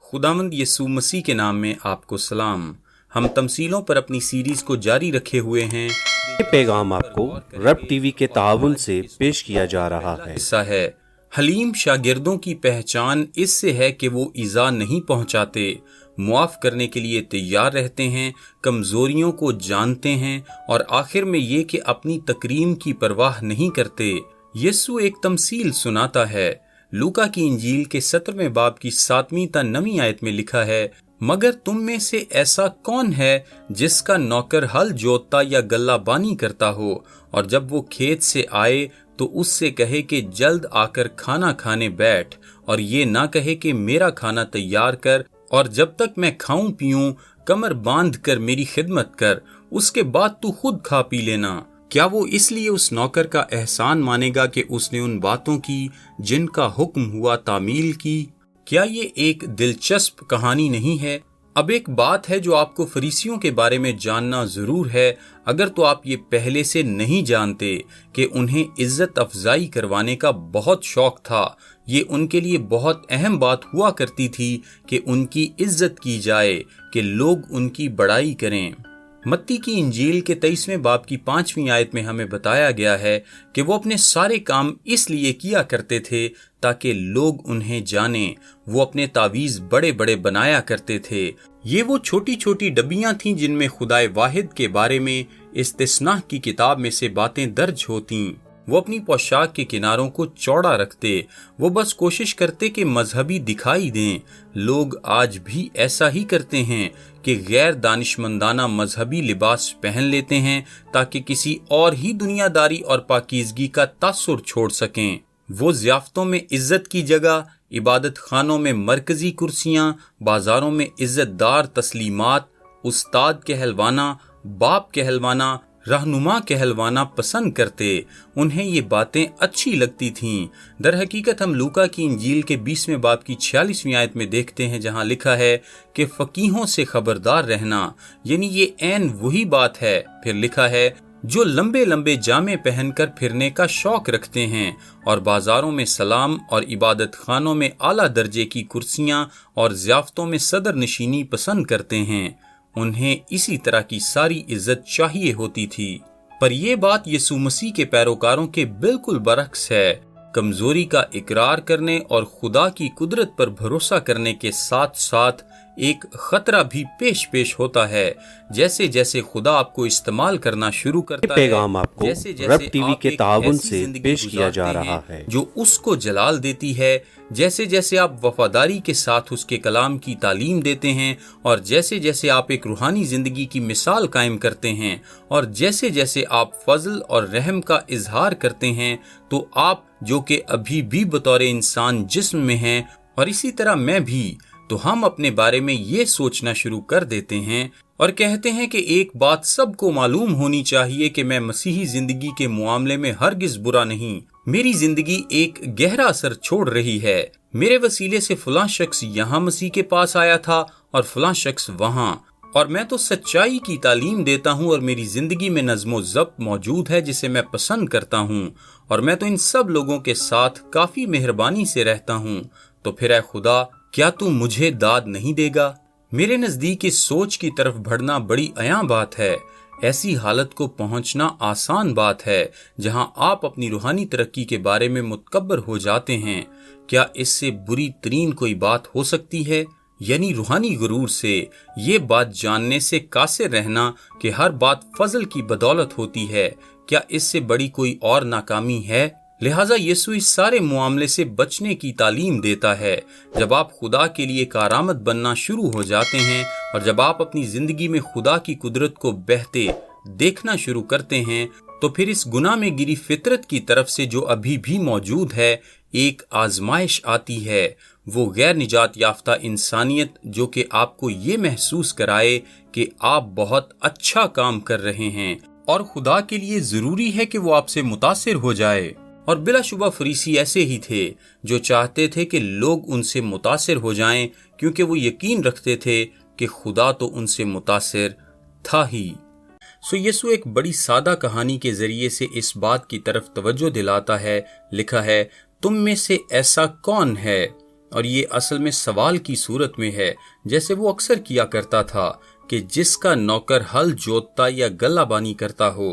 खुदावंद यीशु मसीह के नाम में आपको सलाम। हम तमसीलों पर अपनी सीरीज को जारी रखे हुए हैं। ये पैगाम आपको रब टीवी के ताउन से पेश किया जा रहा है। हिस्सा है हलीम शागिर्दों की पहचान इससे है कि वो ईज़ा नहीं पहुंचाते, मुआफ करने के लिए तैयार रहते हैं, कमजोरियों को जानते हैं और आखिर में ये कि अपनी तकरीम की परवाह नहीं करते। यीशु एक तमसील सुनाता है। लूका की इंजील के 17वें बाब की 7वीं ता 9वीं आयत में लिखा है, मगर तुम में से ऐसा कौन है जिसका नौकर हल जोतता या गल्ला बानी करता हो, और जब वो खेत से आए तो उससे कहे कि जल्द आकर खाना खाने बैठ, और ये ना कहे कि मेरा खाना तैयार कर और जब तक मैं खाऊं पीऊं कमर बांध कर मेरी खिदमत कर, उसके बाद तू खुद खा पी लेना। क्या वो इसलिए उस नौकर का एहसान मानेगा कि उसने उन बातों की जिनका हुक्म हुआ तामील की? क्या ये एक दिलचस्प कहानी नहीं है? अब एक बात है जो आपको फरीसियों के बारे में जानना जरूर है, अगर तो आप ये पहले से नहीं जानते कि उन्हें इज्जत अफजाई करवाने का बहुत शौक था। ये उनके लिए बहुत अहम बात हुआ करती थी कि उनकी इज्जत की जाए, कि लोग उनकी बड़ाई करें। मत्ती की इंजील के 23वें बाब की 5वीं आयत में हमें बताया गया है कि वो अपने सारे काम इसलिए किया करते थे ताकि लोग उन्हें जानें। वो अपने तावीज़ बड़े बड़े बनाया करते थे। ये वो छोटी छोटी डब्बियां थीं जिनमें खुदाए वाहिद के बारे में इस्तिस्नाह की किताब में से बातें दर्ज होतीं। वो अपनी पोशाक के किनारों को चौड़ा रखते। वो बस कोशिश करते कि मजहबी दिखाई दें। लोग आज भी ऐसा ही करते हैं कि गैर दानिशमंदाना मजहबी लिबास पहन लेते हैं ताकि किसी और ही दुनियादारी और पाकीज़गी का तासुर छोड़ सकें। वो ज़ियाफ़तों में इज्जत की जगह, इबादत खानों में मरकजी कुर्सियाँ, बाजारों में इज्जतदार तस्लीमात, उस्ताद कहलवाना, बाप कहलवाना, रहनुमा कहलवाना पसंद करते। उन्हें ये बातें अच्छी लगती थीं। दर हकीकत हम लूका की इंजील के 20वें बाब की 46वीं आयत में देखते हैं जहां लिखा है कि फकीहों से खबरदार रहना, यानी ये ऐन वही बात है। फिर लिखा है जो लंबे लंबे जामे पहनकर फिरने का शौक रखते हैं और बाजारों में सलाम और इबादत खानों में आला दर्जे की कुर्सियां और ज़ियाफ़तों में सदर नशीनी पसंद करते हैं। उन्हें इसी तरह की सारी इज्जत चाहिए होती थी। पर यह बात यीशु मसीह के पैरोकारों के बिल्कुल बरक्स है। कमजोरी का इकरार करने और खुदा की कुदरत पर भरोसा करने के साथ साथ एक खतरा भी पेश होता है। जैसे जैसे खुदा आपको इस्तेमाल करना शुरू करता है, पैगाम आपको जैसे रब जैसे टीवी आप के एक ताउन ऐसी से जिंदगी पेश किया जा गुजारते रहा हैं है जो उसको जलाल देती है, जैसे जैसे आप वफादारी के साथ उसके कलाम की तालीम देते हैं और जैसे जैसे आप एक रूहानी जिंदगी की मिसाल कायम करते हैं और जैसे जैसे आप फजल और रहम का इजहार करते हैं, तो आप जो कि अभी भी बतौर इंसान जिस्म में हैं और इसी तरह मैं भी, तो हम अपने बारे में ये सोचना शुरू कर देते हैं और कहते हैं कि एक बात सबको मालूम होनी चाहिए कि मैं मसीही जिंदगी के मामले में हरगिज बुरा नहीं। मेरी जिंदगी एक गहरा असर छोड़ रही है। मेरे वसीले से फलां शख्स यहाँ मसीह के पास आया था और फलां शख्स वहाँ, और मैं तो सच्चाई की तालीम देता हूँ और मेरी जिंदगी में नज़्म ज़ब्त मौजूद है जिसे मैं पसंद करता हूँ, और मैं तो इन सब लोगों के साथ काफी मेहरबानी से रहता हूँ। तो फिर ऐ खुदा, क्या तू मुझे दाद नहीं देगा? मेरे नजदीक इस सोच की तरफ बढ़ना बड़ी अया बात है। ऐसी हालत को पहुंचना आसान बात है जहां आप अपनी रूहानी तरक्की के बारे में मुतकब्बर हो जाते हैं। क्या इससे बुरी तरीन कोई बात हो सकती है? यानी रूहानी गुरूर से ये बात जानने से कासिर रहना कि हर बात फजल की बदौलत होती है, क्या इससे बड़ी कोई और नाकामी है? लिहाजा यीशु इस सारे मामले से बचने की तालीम देता है। जब आप खुदा के लिए कारामद बनना शुरू हो जाते हैं और जब आप अपनी जिंदगी में खुदा की कुदरत को बहते देखना शुरू करते हैं, तो फिर इस गुनाह में गिरी फितरत की तरफ से जो अभी भी मौजूद है, एक आजमाइश आती है। वो गैर निजात याफ्ता इंसानियत जो कि आपको ये महसूस कराए कि आप बहुत अच्छा काम कर रहे हैं और खुदा के लिए जरूरी है कि वो आपसे मुतासिर हो जाए। और बिलाशुबा फरीसी ऐसे ही थे जो चाहते थे कि लोग उनसे मुतासिर हो जाएं, क्योंकि वो यकीन रखते थे कि खुदा तो उनसे मुतासिर था ही। यीशु एक बड़ी सादा कहानी के जरिए से इस बात की तरफ तवज्जो दिलाता है। लिखा है, तुम में से ऐसा कौन है اور یہ اصل میں سوال کی صورت میں ہے، جیسے وہ اکثر کیا کرتا تھا کہ جس کا نوکر ہل جوتتا یا گلہ بانی کرتا ہو۔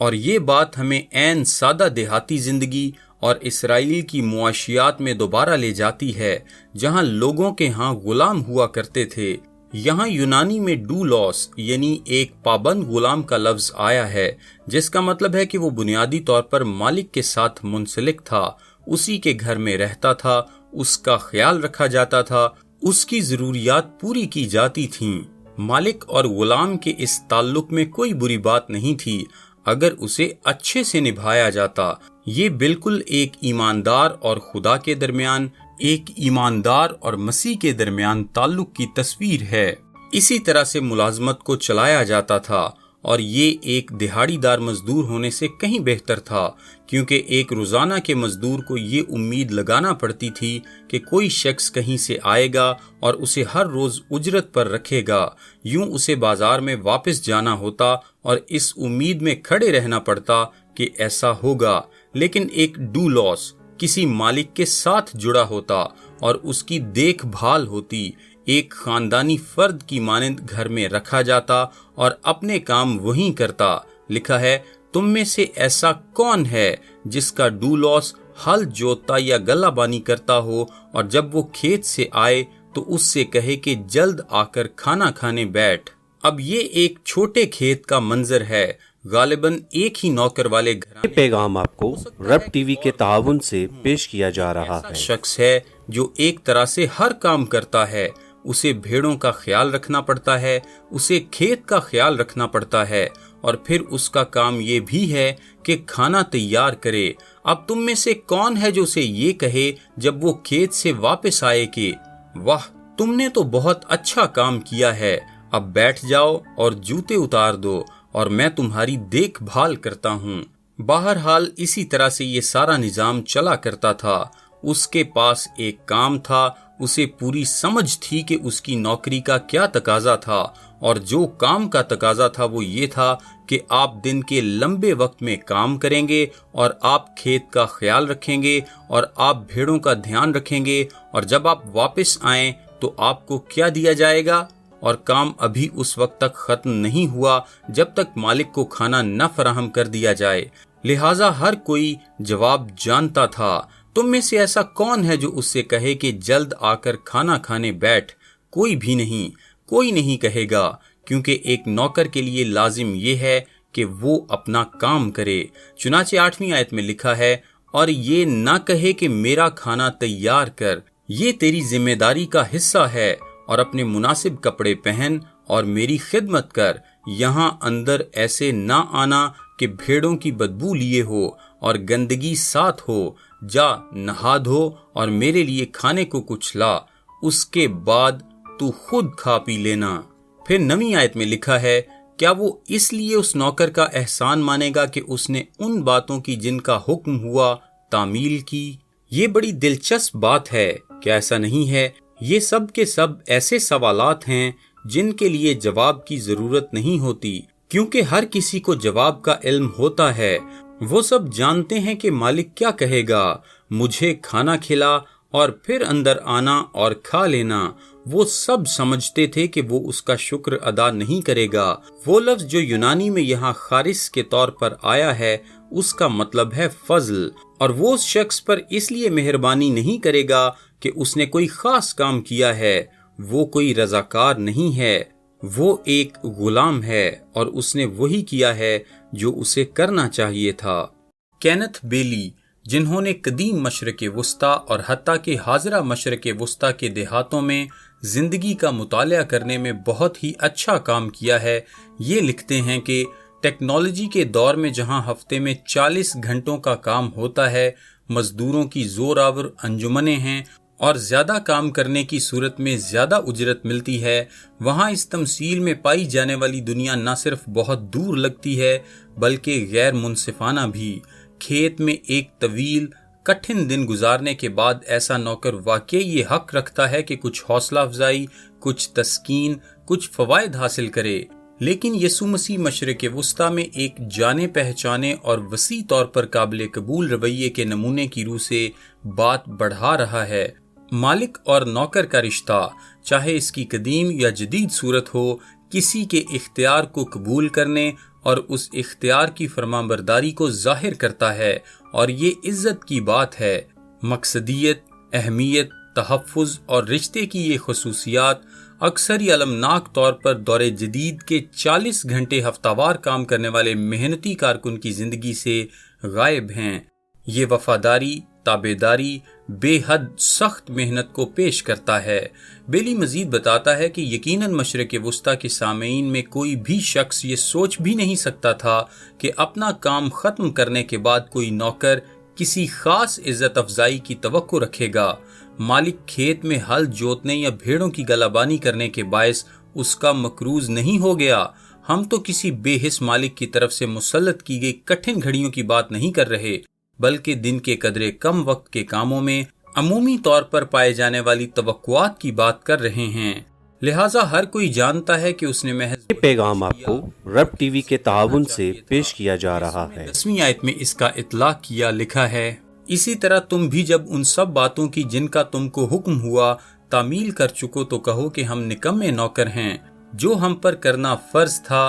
اور یہ بات ہمیں عین سادہ دیہاتی زندگی اور اسرائیل کی معاشیات میں دوبارہ لے جاتی ہے، جہاں لوگوں کے ہاں غلام ہوا کرتے تھے۔ یہاں یونانی میں ڈولوس یعنی ایک پابند غلام کا لفظ آیا ہے، جس کا مطلب ہے کہ وہ بنیادی طور پر مالک کے ساتھ منسلک تھا، اسی کے گھر میں رہتا تھا، اس کا خیال رکھا جاتا تھا، اس کی ضروریات پوری کی جاتی تھیں۔ مالک اور غلام کے اس تعلق میں کوئی بری بات نہیں تھی اگر اسے اچھے سے نبھایا جاتا۔ یہ بالکل ایک ایماندار اور خدا کے درمیان، ایک ایماندار اور مسیح کے درمیان تعلق کی تصویر ہے۔ اسی طرح سے ملازمت کو چلایا جاتا تھا، اور یہ ایک دہاڑی دار مزدور ہونے سے کہیں بہتر تھا، کیونکہ ایک روزانہ کے مزدور کو یہ امید لگانا پڑتی تھی کہ کوئی شخص کہیں سے آئے گا اور اسے ہر روز اجرت پر رکھے گا۔ یوں اسے بازار میں واپس جانا ہوتا اور اس امید میں کھڑے رہنا پڑتا کہ ایسا ہوگا۔ لیکن ایک ڈولوس کسی مالک کے ساتھ جڑا ہوتا اور اس کی دیکھ بھال ہوتی، ایک خاندانی فرد کی مانند گھر میں رکھا جاتا اور اپنے کام وہیں کرتا۔ لکھا ہے، تم میں سے ایسا کون ہے جس کا ڈولوس ہل جوتتا یا گلہ بانی کرتا ہو، اور جب وہ کھیت سے آئے تو اس سے کہے کہ جلد آ کر کھانا کھانے بیٹھ۔ اب یہ ایک چھوٹے کھیت کا منظر ہے، غالباً ایک ہی نوکر والے گھرانے۔ یہ پیغام آپ کو رب ٹی وی کے تعاون سے پیش کیا جا رہا ہے۔ شخص ہے جو ایک طرح سے ہر کام کرتا ہے، اسے بھیڑوں کا خیال رکھنا پڑتا ہے، اسے کھیت کا خیال رکھنا پڑتا ہے، اور پھر اس کا کام یہ بھی ہے کہ کھانا تیار کرے۔ اب تم میں سے کون ہے جو اسے یہ کہے جب وہ کھیت سے واپس آئے کہ واہ، تم نے تو بہت اچھا کام کیا ہے، اب بیٹھ جاؤ اور جوتے اتار دو اور میں تمہاری دیکھ بھال کرتا ہوں۔ بہرحال اسی طرح سے یہ سارا نظام چلا کرتا تھا۔ اس کے پاس ایک کام تھا، اسے پوری سمجھ تھی کہ اس کی نوکری کا کیا تقاضا تھا، اور جو کام کا تقاضا تھا وہ یہ تھا کہ آپ دن کے لمبے وقت میں کام کریں گے، اور آپ کھیت کا خیال رکھیں گے، اور آپ بھیڑوں کا دھیان رکھیں گے، اور جب آپ واپس آئیں تو آپ کو کیا دیا جائے گا، اور کام ابھی اس وقت تک ختم نہیں ہوا جب تک مالک کو کھانا نہ فراہم کر دیا جائے۔ لہٰذا ہر کوئی جواب جانتا تھا۔ تم میں سے ایسا کون ہے جو اس سے کہے کہ جلد آ کر کھانا کھانے بیٹھ؟ کوئی بھی نہیں، کوئی نہیں کہے گا، کیونکہ ایک نوکر کے لیے لازم یہ ہے کہ وہ اپنا کام کرے۔ چنانچہ 8ویں آیت میں لکھا ہے، اور یہ نہ کہے کہ میرا کھانا تیار کر، یہ تیری ذمہ داری کا حصہ ہے، اور اپنے مناسب کپڑے پہن اور میری خدمت کر۔ یہاں اندر ایسے نہ آنا کہ بھیڑوں کی بدبو لیے ہو اور گندگی ساتھ ہو۔ جا نہا دھو اور میرے لیے کھانے کو کچھ لا، اس کے بعد تو خود کھا پی لینا۔ پھر 9ویں آیت میں لکھا ہے، کیا وہ اس لیے اس نوکر کا احسان مانے گا کہ اس نے ان باتوں کی جن کا حکم ہوا تعمیل کی؟ یہ بڑی دلچسپ بات ہے، کیا ایسا نہیں ہے؟ یہ سب کے سب ایسے سوالات ہیں جن کے لیے جواب کی ضرورت نہیں ہوتی، کیونکہ ہر کسی کو جواب کا علم ہوتا ہے۔ وہ سب جانتے ہیں کہ مالک کیا کہے گا، مجھے کھانا کھلا اور پھر اندر آنا اور کھا لینا۔ وہ سب سمجھتے تھے کہ وہ اس کا شکر ادا نہیں کرے گا۔ وہ لفظ جو یونانی میں یہاں خارس کے طور پر آیا ہے، اس کا مطلب ہے فضل، اور وہ اس شخص پر اس لیے مہربانی نہیں کرے گا کہ اس نے کوئی خاص کام کیا ہے۔ وہ کوئی رضاکار نہیں ہے، وہ ایک غلام ہے، اور اس نے وہی کیا ہے جو اسے کرنا چاہیے تھا۔ کینتھ بیلی، جنہوں نے قدیم مشرق وسطیٰ اور حتیٰ کہ حاضرہ مشرق وسطیٰ کے دیہاتوں میں زندگی کا مطالعہ کرنے میں بہت ہی اچھا کام کیا ہے، یہ لکھتے ہیں کہ ٹیکنالوجی کے دور میں جہاں ہفتے میں 40 گھنٹوں کا کام ہوتا ہے، مزدوروں کی زور آور انجمنیں ہیں اور زیادہ کام کرنے کی صورت میں زیادہ اجرت ملتی ہے، وہاں اس تمثیل میں پائی جانے والی دنیا نہ صرف بہت دور لگتی ہے بلکہ غیر منصفانہ بھی۔ کھیت میں ایک طویل کٹھن دن گزارنے کے بعد ایسا نوکر واقعی یہ حق رکھتا ہے کہ کچھ حوصلہ افزائی، کچھ تسکین، کچھ فوائد حاصل کرے۔ لیکن یسوع مسیح مشرق وسطیٰ میں ایک جانے پہچانے اور وسیع طور پر قابل قبول رویے کے نمونے کی روح سے بات بڑھا رہا ہے۔ मालिक और नौकर का रिश्ता, चाहे इसकी कदीम या जदीद सूरत हो, किसी के इख्तियार को कबूल करने और उस इख्तियार की फरमाबरदारी को जाहिर करता है, और ये इज्जत की बात है। मकसदियत, अहमियत, तहफ़्फ़ुज़ और रिश्ते की ये खसूसियात अक्सर ही अलमनाक तौर पर दौरे जदीद के 40 घंटे हफ्तावार काम करने वाले मेहनती कारकुन की ज़िंदगी से गायब हैं। ये वफादारी, ताबेदारी, बेहद सख्त मेहनत को पेश करता है। बेली मजीद बताता है कि यकीनन मशरिक़ वुस्ता के सामईन में कोई भी शख्स ये सोच भी नहीं सकता था कि अपना काम ख़त्म करने के बाद कोई नौकर किसी खास इज्जत अफजाई की तवक्को रखेगा। मालिक खेत में हल जोतने या भेड़ों की गलाबानी करने के बायस उसका मकरूज नहीं हो गया। हम तो किसी बेहिस मालिक की तरफ से मुसल्लत की गई कठिन घड़ियों की बात नहीं कर रहे, बल्कि दिन के कदरे कम वक्त के कामों में अमूमी तौर पर पाए जाने वाली तवक्कुआत की बात कर रहे हैं। लिहाजा हर कोई जानता है कि उसने महज ये पैगाम आपको रब टीवी के ताउन से पेश किया जा रहा है। 10वीं आयत में इसका इतलाक किया, लिखा है, इसी तरह तुम भी जब उन सब बातों की जिनका तुमको हुक्म हुआ तामील कर चुको तो कहो कि हम निकम्मे नौकर हैं। जो हम पर करना फर्ज था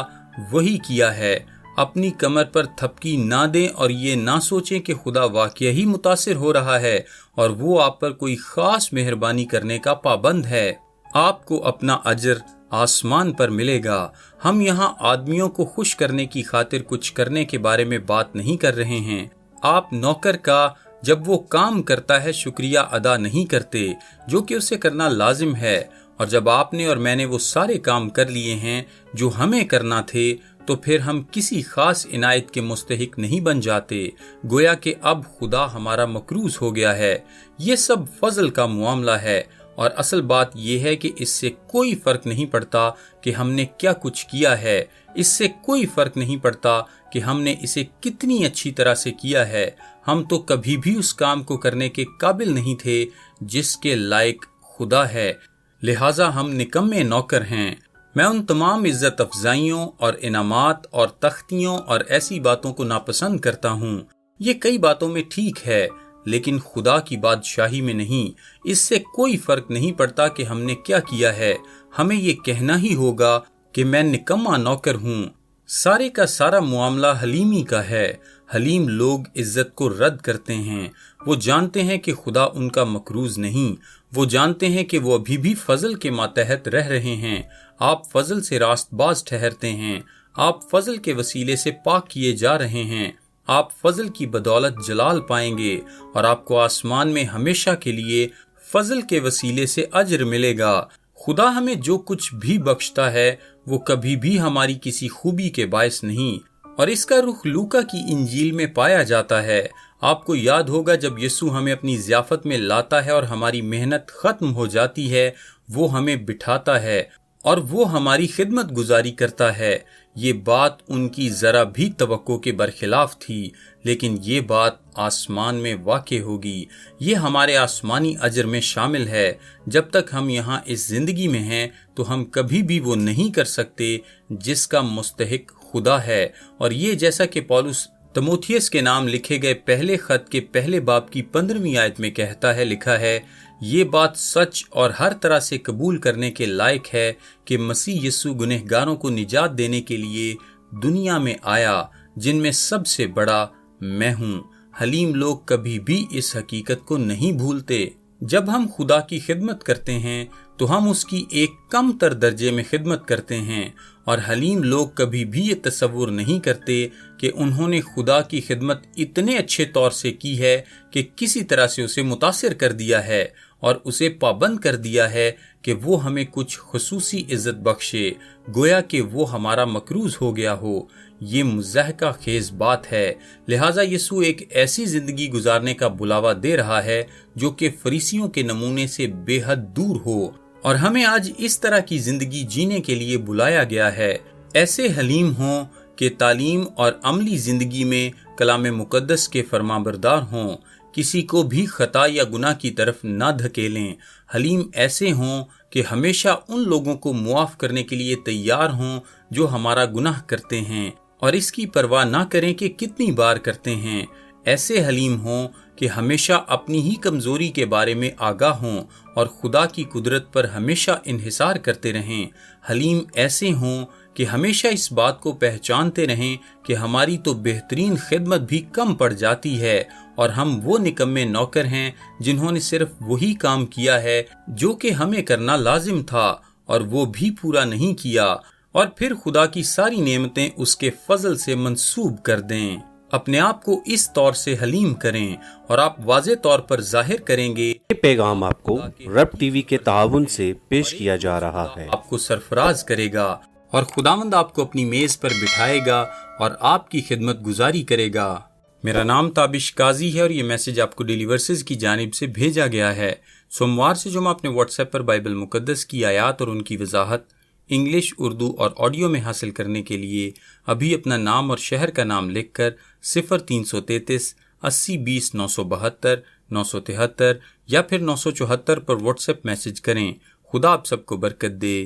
वही किया है। अपनी कमर पर थपकी ना दें और ये ना सोचें कि खुदा वाकई ही मुतासिर हो रहा है और वो आप पर कोई खास मेहरबानी करने का पाबंद है। आपको अपना अजर आसमान पर मिलेगा। हम यहाँ आदमियों को खुश करने की खातिर कुछ करने के बारे में बात नहीं कर रहे हैं। आप नौकर का जब वो काम करता है शुक्रिया अदा नहीं करते जो कि उसे करना लाजिम है, और जब आपने और मैंने वो सारे काम कर लिए हैं जो हमें करना थे तो फिर हम किसी खास इनायत के मुस्तहिक नहीं बन जाते, गोया कि अब खुदा हमारा मकरूज हो गया है। ये सब फजल का मामला है, और असल बात यह है कि इससे कोई फर्क नहीं पड़ता कि हमने क्या कुछ किया है। इससे कोई फर्क नहीं पड़ता कि हमने इसे कितनी अच्छी तरह से किया है। हम तो कभी भी उस काम को करने के काबिल नहीं थे जिसके लायक खुदा है, लिहाजा हम निकम्मे नौकर हैं। मैं उन तमाम इज्जत अफजाइयों और इनामात और तख्तियों और ऐसी बातों को नापसंद करता हूँ। ये कई बातों में ठीक है, लेकिन खुदा की बादशाही में नहीं। इससे कोई फर्क नहीं पड़ता कि हमने क्या किया है। हमें ये कहना ही होगा कि मैं निकम्मा नौकर हूँ। सारे का सारा मामला हलीमी का है। हलीम लोग इज्जत को रद्द करते हैं। वो जानते हैं कि खुदा उनका मकरूज नहीं। वो जानते हैं कि वो अभी भी फजल के मातहत रह रहे हैं। आप फजल से रास्तबाज ठहरते हैं। आप फजल के वसीले से पाक किए जा रहे हैं। आप फजल की बदौलत जलाल पाएंगे और आपको आसमान में हमेशा के लिए फजल के वसीले से अजर मिलेगा। खुदा हमें जो कुछ भी बख्शता है वो कभी भी हमारी किसी खूबी के बायस नहीं, और इसका रुख लूका की इंजील में पाया जाता है। आपको याद होगा जब यीशु हमें अपनी ज़ियाफत में लाता है और हमारी मेहनत खत्म हो जाती है, वो हमें बिठाता है और वो हमारी खिदमत गुजारी करता है। ये बात उनकी जरा भी तवक्को के बरखिलाफ थी, लेकिन ये बात आसमान में वाक़े होगी। ये हमारे आसमानी अजर में शामिल है। जब तक हम यहाँ इस जिंदगी में हैं तो हम कभी भी वो नहीं कर सकते जिसका मुस्तहिक खुदा है। और ये जैसा कि पौलुस तिमोथियस के नाम लिखे गए पहले खत के पहले बाब की 15वीं आयत में कहता है, लिखा है, ये बात सच और हर तरह से कबूल करने के लायक है कि मसीह यीशु गुनहगारों को निजात देने के लिए दुनिया में आया, जिनमें सबसे बड़ा मैं हूँ। हलीम लोग कभी भी इस हकीकत को नहीं भूलते। जब हम खुदा की खिदमत करते हैं तो हम उसकी एक कम तर दर्जे में खिदमत करते हैं, और हलीम लोग कभी भी ये तसव्वुर नहीं करते कि उन्होंने खुदा की खिदमत इतने अच्छे तौर से की है कि किसी तरह से उसे मुतासिर कर दिया है और उसे पाबंद कर दिया है कि वो हमें कुछ खुसूसी इज्जत बख्शे, गोया कि वो हमारा मकरूज हो गया हो। ये मुज़हका खेज बात है। लिहाजा यीशु एक ऐसी जिंदगी गुजारने का बुलावा दे रहा है जो कि फरीसियों के नमूने से बेहद दूर हो, और हमें आज इस तरह की जिंदगी जीने के लिए बुलाया गया है। ऐसे हलीम हों कि तालीम और अमली जिंदगी में कलाम मुकद्दस के फरमाबरदार हों, किसी को भी खता या गुनाह की तरफ ना धकेलें। हलीम ऐसे हों कि हमेशा उन लोगों को मुआफ करने के लिए तैयार हों जो हमारा गुनाह करते हैं, और इसकी परवाह ना करें कि कितनी बार करते हैं। ऐसे हलीम हों کہ ہمیشہ اپنی ہی کمزوری کے بارے میں آگاہ ہوں اور خدا کی قدرت پر ہمیشہ انحصار کرتے رہیں۔ حلیم ایسے ہوں کہ ہمیشہ اس بات کو پہچانتے رہیں کہ ہماری تو بہترین خدمت بھی کم پڑ جاتی ہے اور ہم وہ نکمے نوکر ہیں جنہوں نے صرف وہی کام کیا ہے جو کہ ہمیں کرنا لازم تھا اور وہ بھی پورا نہیں کیا، اور پھر خدا کی ساری نعمتیں اس کے فضل سے منسوب کر دیں۔ اپنے آپ کو اس طور سے حلیم کریں اور آپ واضح طور پر ظاہر کریں گے۔ یہ پیغام آپ کو رب ٹی وی کے تعاون سے پیش کیا جا رہا ہے۔ آپ کو سرفراز کرے گا اور خداوند آپ کو اپنی میز پر بٹھائے گا اور آپ کی خدمت گزاری کرے گا۔ میرا نام تابش قاضی ہے اور یہ میسج آپ کو ڈیلی ورسز کی جانب سے بھیجا گیا ہے۔ سوموار سے جمعہ اپنے واٹس ایپ پر بائبل مقدس کی آیات اور ان کی وضاحت انگلش، اردو اور آڈیو میں حاصل کرنے کے لیے ابھی اپنا نام اور شہر کا نام لکھ کر 0333 80 20 972 973 یا پھر 974 پر واٹس ایپ میسج کریں۔ خدا آپ سب کو برکت دے۔